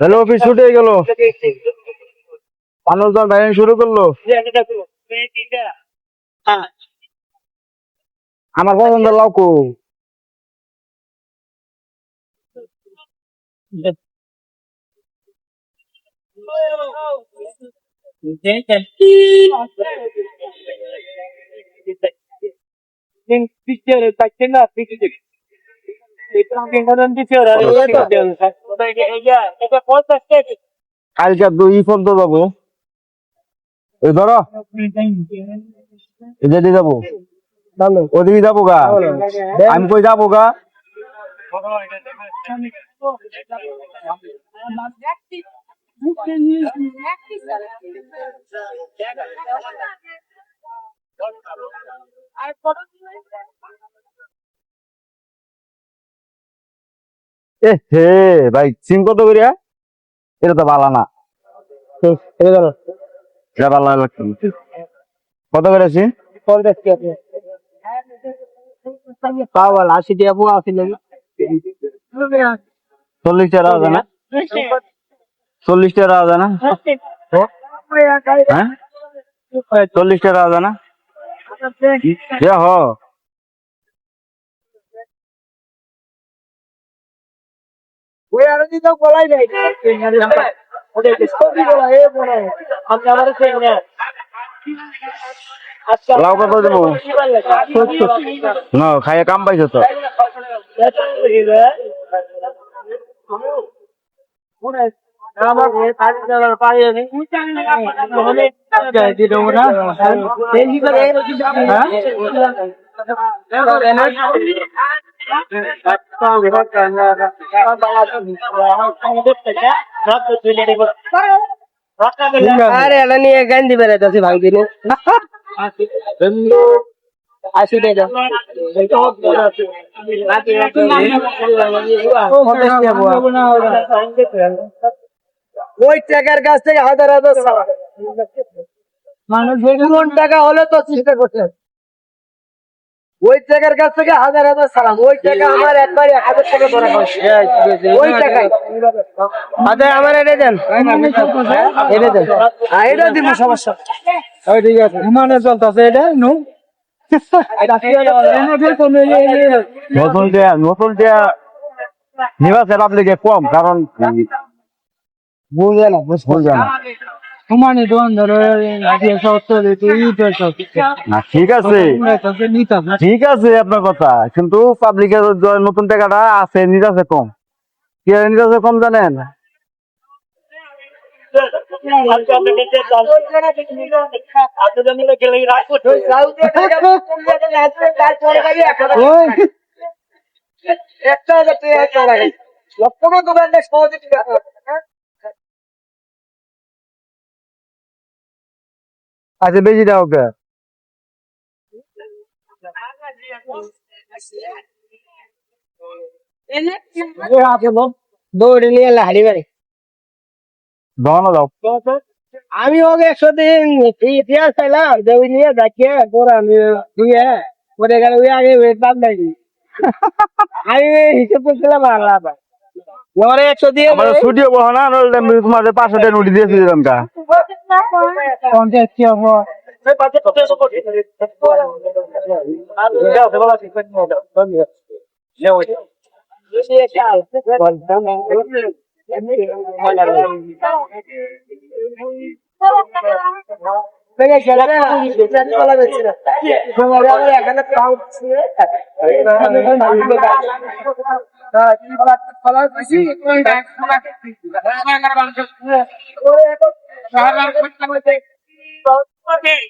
Hello, office ছুটে গেল, মানুষজন বাইরে শুরু করলো। আমার পছন্দের লাউকু কালকে 2 পর্যন্ত যাবো। ওই ধরো এদিকে যাবো, ওদিকে যাবো গা, আমি কই যাবো গা। এ হে ভাই, সিম কত করিয়া? এটা তো ভালো না, এটা ভালো লাগছে না। কত করে সিম? 80 টাকা পোয়া আছে নাকি? 40 টাকা হবে না? 40 টাকা হবে না? হ্যাঁ, 40 টাকা হবে না? হ ওই আর যদি তো গলাই নাই ওটা সবই গলা এ মনে আমি আমার সেই না আচ্ছা লাউ কত দেবো? না খাইয়ে কাম পাইছো তো। আমার $5 পাই আমি দিতে দেবো না বেশি করে আরে এটা নিয়ে গান্ধী বেড়াইতেছি ভাঙদিন 80 টাকা ওই টাকার কাছ থেকে হাজার মানুষ টাকা হলে তো চেষ্টা করছে ওই টাকার কাছ থেকে হাজার সালাম ওই টাকা আমার একবার 1000 টাকা ধরা ওই টাকায় আচ্ছা আমার এটা দেন এটা দিব সমস্যা ঠিক আছে মানে চলতেছে এটা নতুন নিবাসের আপলিকে কম, কারণ বুঝে না সমানে দোকান ধরো ঠিক আছে, ঠিক আছে আপনার কথা, কিন্তু পাবলিকের নতুন টাকাটা আছে নিতেছে কম। কি নিতেছে কম জানেন? আচ্ছা বেশি দাও কে? দৌড়ে নিয়ে হাড়ি বাড়ি দাও না দাও। আমি ওকে 100 দিন ইতিহাস চাইলাম যে ওই নিয়ে দেখিয়ে পরে আমি ধুয়ে পরে গেলে ওই আগে বাদ নাই আমি হিসেব করছিলাম আল্লাহ ওরে 100 দিয়ে ছুটি হবো না, তোমাদের 500 টাকা নোটি দিয়েছি দিলাম কা। Okay.